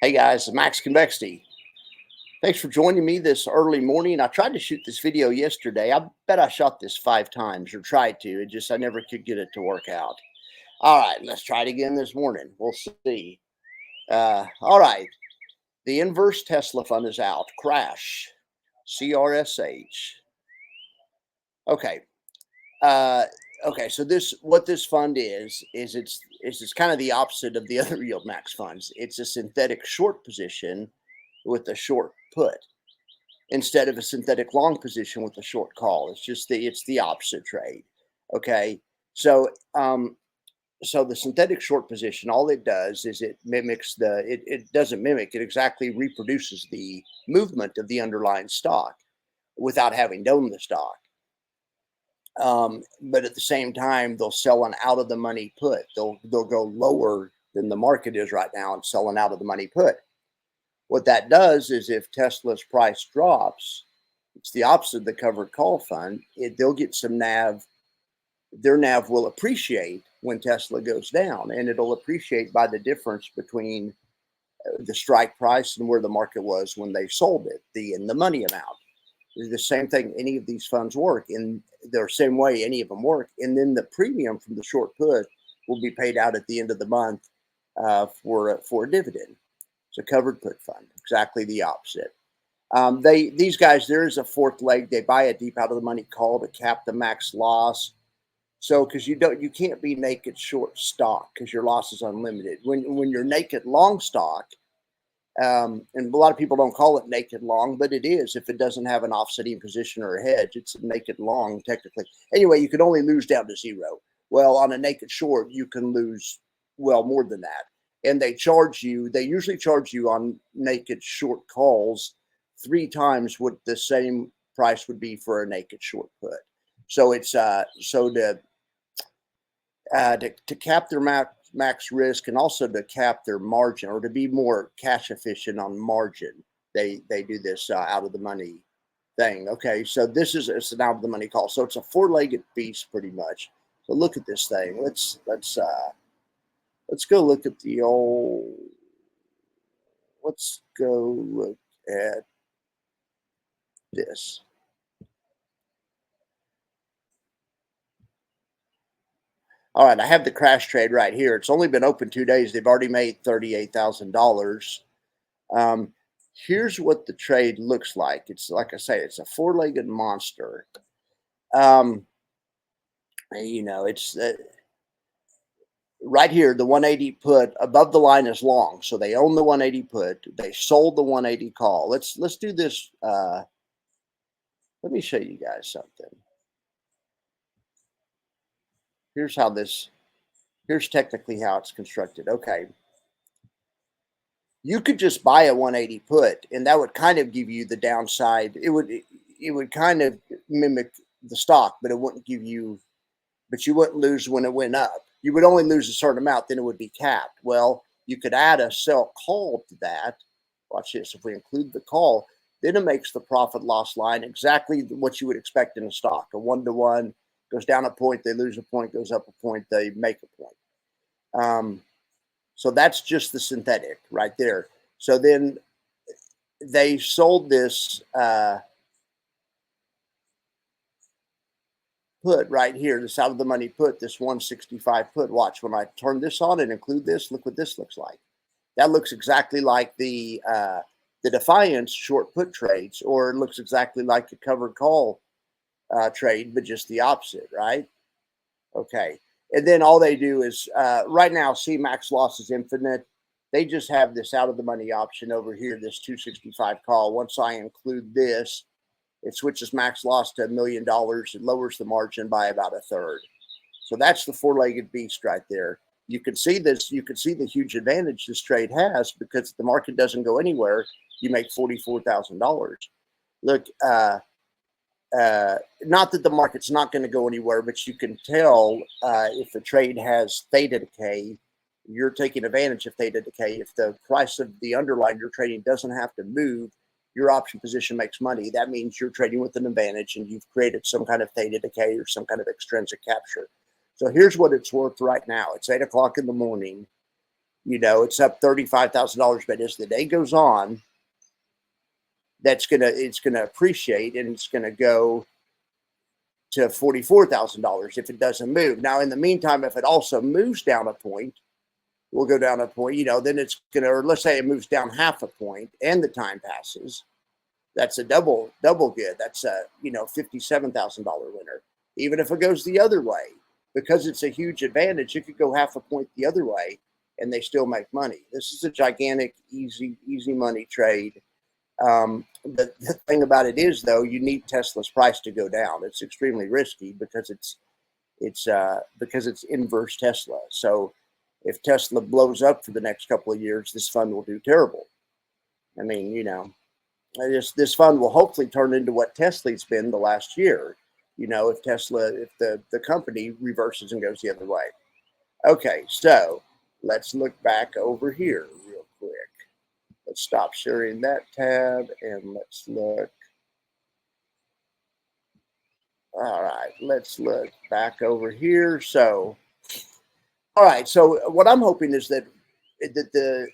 Hey guys, Max Convexity. Thanks for joining me this early morning. I tried to shoot this video yesterday. I bet I shot this 5 times or tried to. I never could get it to work out. All right, let's try it again this morning. We'll see. All right, the inverse Tesla fund is out. Crash. CRSH. Okay. Uh, okay. So what this fund is it's kind of the opposite of the other yield max funds. It's a synthetic short position with a short put, instead of a synthetic long position with a short call. It's the opposite trade. Okay. So so the synthetic short position, all it does is it mimics it doesn't mimic, it exactly reproduces the movement of the underlying stock without having to own the stock. But at the same time, they'll sell an out of the money put. They'll go lower than the market is right now and sell an out of the money put. What that does is if Tesla's price drops, it's the opposite of the covered call fund. They'll get some NAV. Their NAV will appreciate when Tesla goes down, and it'll appreciate by the difference between the strike price and where the market was when they sold it, the in the money amount. The same thing any of these funds work in the same way any of them work. And then the premium from the short put will be paid out at the end of the month for a dividend. It's a covered put fund, exactly the opposite. These guys, there is a fourth leg. They buy a deep out of the money call to cap the max loss. So because you can't be naked short stock because your loss is unlimited. When you're naked long stock, and a lot of people don't call it naked long, but it is. If it doesn't have an offsetting position or a hedge, it's a naked long technically. Anyway, you can only lose down to zero. Well, on a naked short, you can lose well more than that. And they usually charge you on naked short calls 3 times what the same price would be for a naked short put. So it's to cap their max risk and also to cap their margin, or to be more cash efficient on margin, they do this out of the money thing. Okay, so it's an out of the money call. So it's a 4-legged beast pretty much. So look at this thing. Let's go look at the old. Let's go look at this. All right, I have the crash trade right here. It's only been open 2 days. They've already made $38,000. Here's what the trade looks like. It's like I say, it's a 4-legged monster. It's right here. The 180 put above the line is long, so they own the 180 put. They sold the 180 call. Let's do this. Let me show you guys something. Here's technically how it's constructed. Okay. You could just buy a 180 put, and that would kind of give you the downside. It would kind of mimic the stock, but you wouldn't lose when it went up. You would only lose a certain amount, then it would be capped. Well, you could add a sell call to that. Watch this. If we include the call, then it makes the profit loss line exactly what you would expect in a stock. A 1-to-1 goes down a point, they lose a point, goes up a point, they make a point. So that's just the synthetic right there. So then they sold this put right here, this out of the money put, this 165 put. Watch, when I turn this on and include this, look what this looks like. That looks exactly like the Defiance short put trades, or it looks exactly like the covered call trade, but just the opposite, right? Okay. And then all they do is right now, C max loss is infinite. They just have this out of the money option over here, this 265 call. Once I include this, it switches max loss to $1 million. It lowers the margin by about 1/3. So that's the 4-legged beast right there. You can see this. You can see the huge advantage this trade has, because if the market doesn't go anywhere, you make $44,000. Look, not that the market's not going to go anywhere, but you can tell if the trade has theta decay, you're taking advantage of theta decay. If the price of the underlying you're trading doesn't have to move, your option position makes money. That means you're trading with an advantage, and you've created some kind of theta decay or some kind of extrinsic capture. So here's what it's worth right now. It's 8 o'clock in the morning. It's up $35,000, but as the day goes on, it's gonna appreciate, and it's gonna go to $44,000 if it doesn't move. Now, in the meantime, if it also moves down a point, we'll go down a point, then it's gonna, or let's say it moves down half a point and the time passes. That's a double good. That's a $57,000 winner. Even if it goes the other way, because it's a huge advantage, it could go half a point the other way, and they still make money. This is a gigantic, easy money trade. The thing about it is, though, you need Tesla's price to go down. It's extremely risky because it's inverse Tesla. So if Tesla blows up for the next couple of years, this fund will do terrible. I mean, this fund will hopefully turn into what Tesla's been the last year. If the company reverses and goes the other way. Okay, so let's look back over here real quick. Let's stop sharing that tab and let's look. All right, let's look back over here. So, all right, so what I'm hoping is that the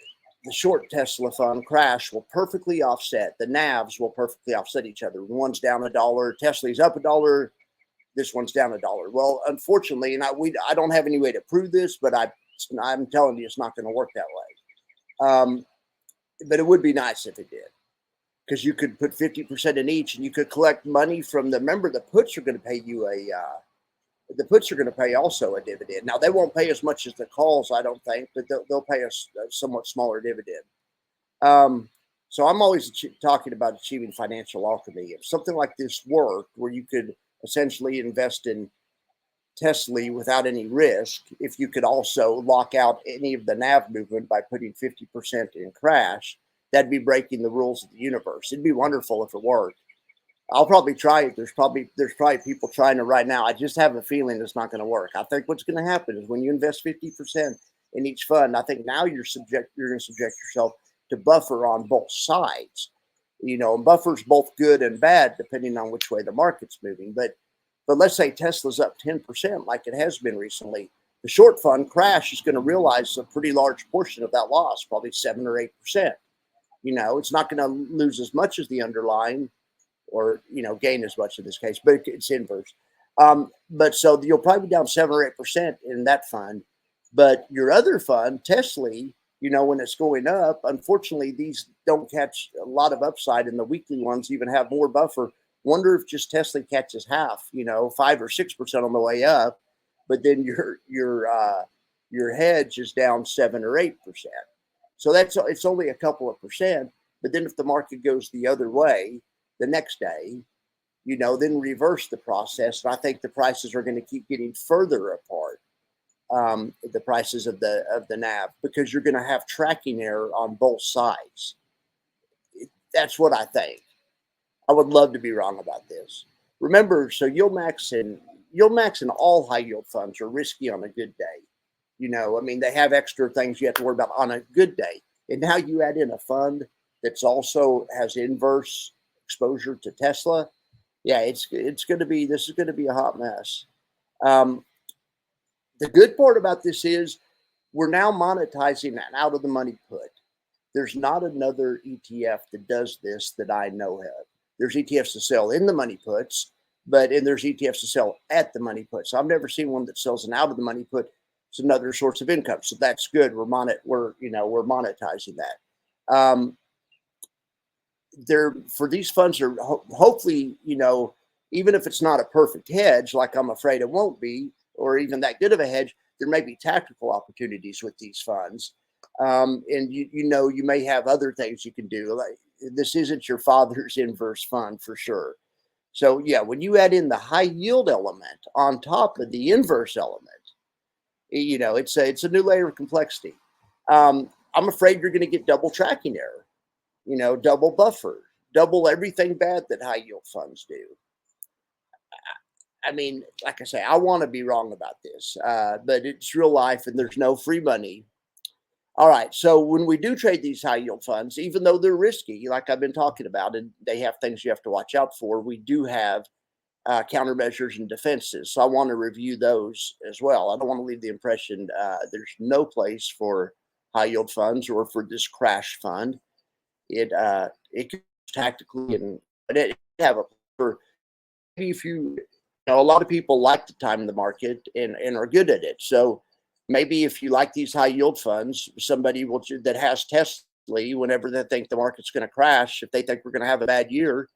short Tesla fund crash will perfectly offset, the NAVs will perfectly offset each other. One's down $1, Tesla's up $1, this one's down $1. Well, unfortunately, and I don't have any way to prove this, but I'm telling you, it's not going to work that way. But it would be nice if it did, because you could put 50% in each, and you could collect money from remember, the puts are going to pay you the puts are going to pay also a dividend. Now, they won't pay as much as the calls, I don't think, but they'll pay us a somewhat smaller dividend. So I'm always talking about achieving financial alchemy. If something like this worked, where you could essentially invest in Tesla without any risk, if you could also lock out any of the NAV movement by putting 50% in crash, that'd be breaking the rules of the universe. It'd be wonderful if it worked. I'll probably try it. There's probably people trying it right now. I just have a feeling it's not going to work. I think what's going to happen is when you invest 50% in each fund, I think now you're going to subject yourself to buffer on both sides. And buffer's both good and bad depending on which way the market's moving. But let's say Tesla's up 10% like it has been recently. The short fund crash is going to realize a pretty large portion of that loss, probably 7 or 8%. It's not going to lose as much as the underlying, or gain as much in this case, but it's inverse. But so you'll probably be down 7 or 8% in that fund. But your other fund, Tesla, when it's going up, unfortunately, these don't catch a lot of upside, and the weekly ones even have more buffer. Wonder if just Tesla catches half, 5 or 6% on the way up, but then your hedge is down 7 or 8%. So it's only a couple of percent. But then if the market goes the other way the next day, then reverse the process. And I think the prices are going to keep getting further apart. The prices of the NAV, because you're going to have tracking error on both sides. That's what I think. I would love to be wrong about this. Remember, so yield max and all high yield funds are risky on a good day. They have extra things you have to worry about on a good day. And now you add in a fund that's also has inverse exposure to Tesla. Yeah, this is going to be a hot mess. The good part about this is we're now monetizing an out of the money put. There's not another ETF that does this that I know of. There's ETFs to sell in the money puts, and there's ETFs to sell at the money put. So I've never seen one that sells an out of the money put. It's another source of income. So that's good. We're monetizing that. For these funds are hopefully, even if it's not a perfect hedge, like I'm afraid it won't be, or even that good of a hedge, there may be tactical opportunities with these funds. And you may have other things you can do. Like, this isn't your father's inverse fund for sure. So yeah, when you add in the high yield element on top of the inverse element, it's a new layer of complexity. I'm afraid you're going to get double tracking error, double buffer, double everything bad that high yield funds do. I mean, like I say, I want to be wrong about this, but it's real life and there's no free money. All right. So when we do trade these high yield funds, even though they're risky, like I've been talking about, and they have things you have to watch out for, we do have countermeasures and defenses. So I want to review those as well. I don't want to leave the impression there's no place for high yield funds or for this crash fund. It could tactically and it have a for maybe if you know, a lot of people like to time the market and are good at it. So maybe if you like these high yield funds, somebody will that has Tesla, whenever they think the market's going to crash, if they think we're going to have a bad year,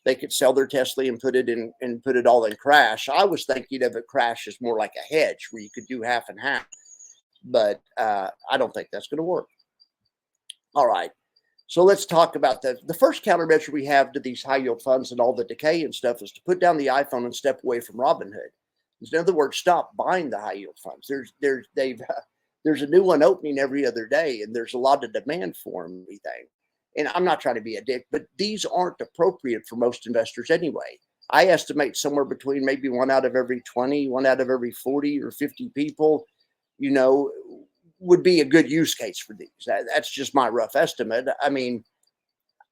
they could sell their Tesla and put it in and put it all in crash. I was thinking of a crash as more like a hedge where you could do half and half, but I don't think that's going to work. All right. So let's talk about the first countermeasure we have to these high yield funds and all the decay and stuff is to put down the iPhone and step away from Robinhood. In other words, stop buying the high yield funds. There's a new one opening every other day, and there's a lot of demand for them, we think. And I'm not trying to be a dick, but these aren't appropriate for most investors anyway. I estimate somewhere between maybe 1 out of every 20, 1 out of every 40 or 50 people, you know, would be a good use case for these. That's just my rough estimate. I mean,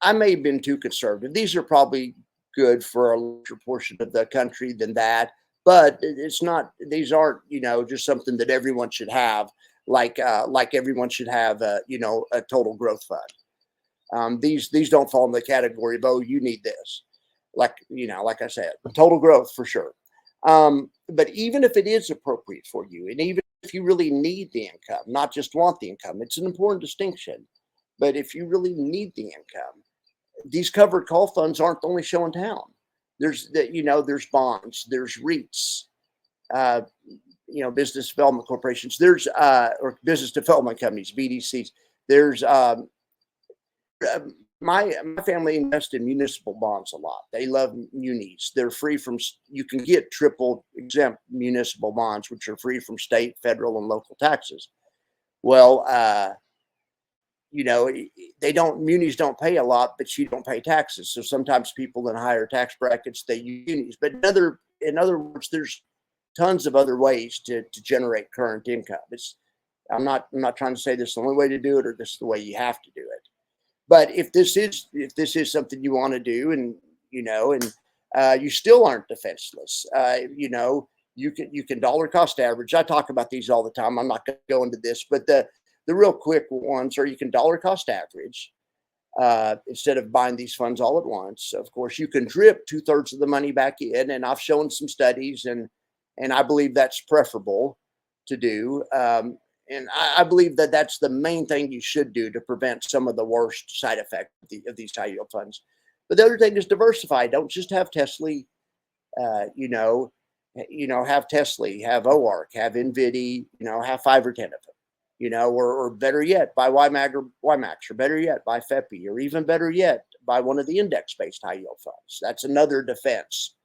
I may have been too conservative. These are probably good for a larger portion of the country than that, but it's not. These aren't, you know, just something that everyone should have. Like everyone should have, you know, a total growth fund. These don't fall in the category of, oh, you need this. Like, you know, like I said, total growth for sure. But even if it is appropriate for you, and even if you really need the income, not just want the income, it's an important distinction. But if you really need the income, these covered call funds aren't the only show in town. There's bonds, there's REITs, you know, business development corporations, there's or business development companies, BDCs. There's my family invests in municipal bonds a lot. They love munis. They're free from, you can get triple exempt municipal bonds, which are free from state, federal, and local taxes. Well, you know, munis don't pay a lot, but you don't pay taxes. So sometimes people in higher tax brackets, they use munis. But in other words, there's tons of other ways to generate current income. I'm not trying to say this is the only way to do it or this is the way you have to do it. But if this is something you want to do, and you know, and you still aren't defenseless, you know, you can dollar cost average. I talk about these all the time. I'm not going to go into this, but the real quick ones are you can dollar cost average instead of buying these funds all at once. Of course, you can drip 2/3 of the money back in, and I've shown some studies, and I believe that's preferable to do. And I believe that that's the main thing you should do to prevent some of the worst side effects of these high yield funds. But the other thing is diversify. Don't just have Tesla, you know, have Tesla, have OARC, have NVIDIA, you know, have 5 or 10 of them, you know, or better yet, buy YMAG or WiMAX, or better yet, buy FEPI, or even better yet, buy one of the index-based high yield funds. That's another defense.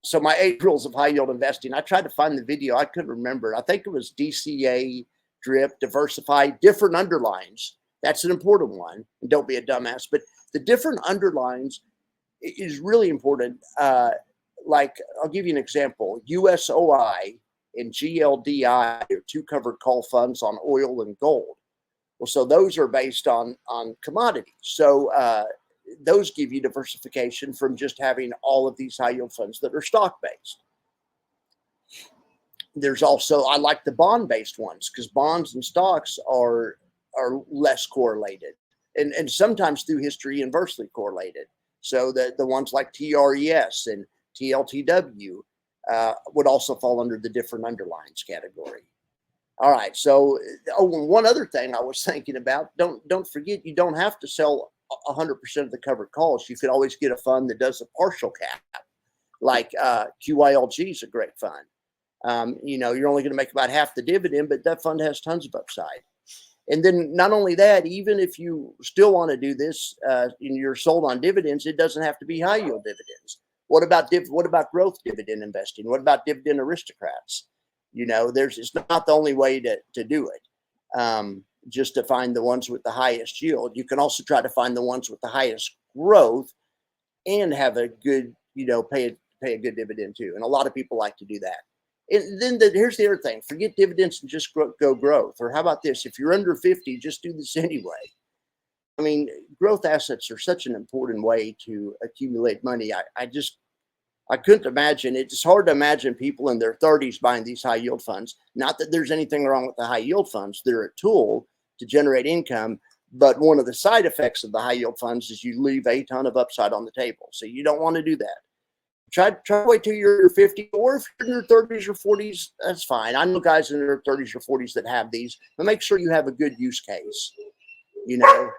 So my 8 rules of high yield investing, I tried to find the video. I couldn't remember. I think it was DCA, drip, diversify, different underlines. That's an important one. And don't be a dumbass. But the different underlines is really important. Like, I'll give you an example. USOI and GLDI are 2 covered call funds on oil and gold. Well, so those are based on commodities. So those give you diversification from just having all of these high yield funds that are stock based. There's also, I like the bond based ones because bonds and stocks are less correlated, and sometimes through history inversely correlated. So the ones like TRES and TLTW would also fall under the different underlines category. All right. So, one other thing I was thinking about, don't forget, you don't have to sell 100% of the covered calls. You could always get a fund that does a partial cap, like QYLG is a great fund. You know, you're only going to make about half the dividend, but that fund has tons of upside. And then not only that, even if you still want to do this and you're sold on dividends, it doesn't have to be high yield dividends. What about growth dividend investing? What about dividend aristocrats? You know, it's not the only way to do it. Just to find the ones with the highest yield. You can also try to find the ones with the highest growth and have a good, you know, pay a good dividend too. And a lot of people like to do that. And then here's the other thing: forget dividends and just go growth. Or how about this? If you're under 50, just do this anyway. I mean, growth assets are such an important way to accumulate money. I couldn't imagine. It's hard to imagine people in their 30s buying these high yield funds. Not that there's anything wrong with the high yield funds. They're a tool to generate income. But one of the side effects of the high yield funds is you leave a ton of upside on the table. So you don't want to do that. Try to wait till you're 50, or if you're in your 30s or 40s, that's fine. I know guys in their 30s or 40s that have these, but make sure you have a good use case. You know,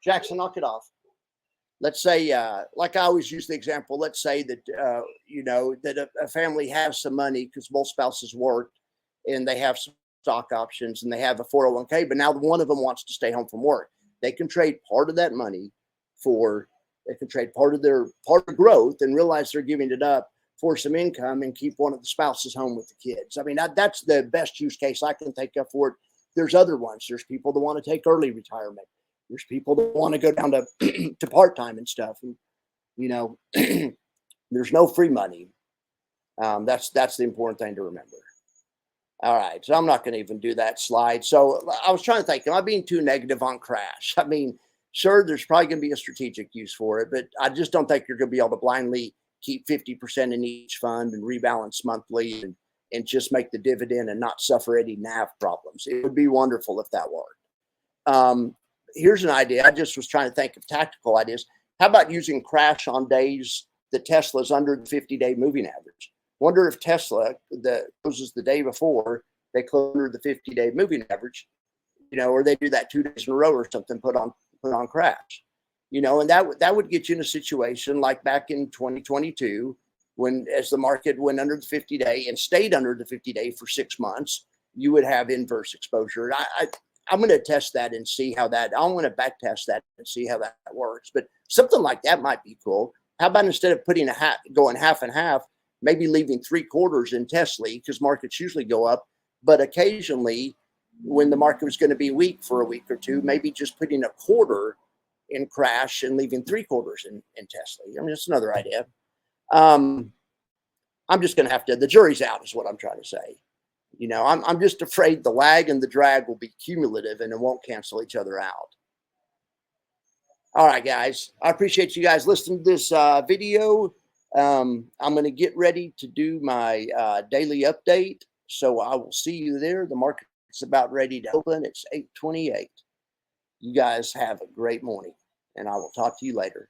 Jackson, knock it off. Let's say, like I always use the example, let's say that, you know, that a family has some money because both spouses work and they have some stock options and they have a 401k, but now one of them wants to stay home from work. They can trade part of that money for, they can trade part of growth and realize they're giving it up for some income and keep one of the spouses home with the kids. I mean, that's the best use case I can think of for it. There's other ones. There's people that want to take early retirement. There's people that want to go down to to part-time and stuff. And, you know, there's no free money. That's the important thing to remember. All right, so I'm not going to even do that slide. So I was trying to think, am I being too negative on crash? I mean, sure, there's probably going to be a strategic use for it, but I just don't think you're going to be able to blindly keep 50% in each fund and rebalance monthly and just make the dividend and not suffer any NAV problems. It would be wonderful if that worked. Here's an idea. I just was trying to think of tactical ideas. How about using crash on days that Tesla's under the 50-day moving average? Wonder if Tesla closes the day before they close under the 50-day moving average, you know, or they do that 2 days in a row or something, put on crash, you know, and that would get you in a situation like back in 2022 when, as the market went under the 50-day and stayed under the 50-day for 6 months, you would have inverse exposure. I'm going to test that and see how that, I'm going to back test that and see how that works. But something like that might be cool. How about instead of going half and half, maybe leaving 3/4 in Tesla, because markets usually go up, but occasionally when the market was going to be weak for a week or two, maybe just putting 1/4 in crash and leaving 3/4 in Tesla. I mean, that's another idea. I'm just going to have to, the jury's out is what I'm trying to say. You know, I'm just afraid the lag and the drag will be cumulative and it won't cancel each other out. All right, guys, I appreciate you guys listening to this video. I'm going to get ready to do my daily update. So I will see you there. The market's about ready to open. It's 8:28. You guys have a great morning, and I will talk to you later.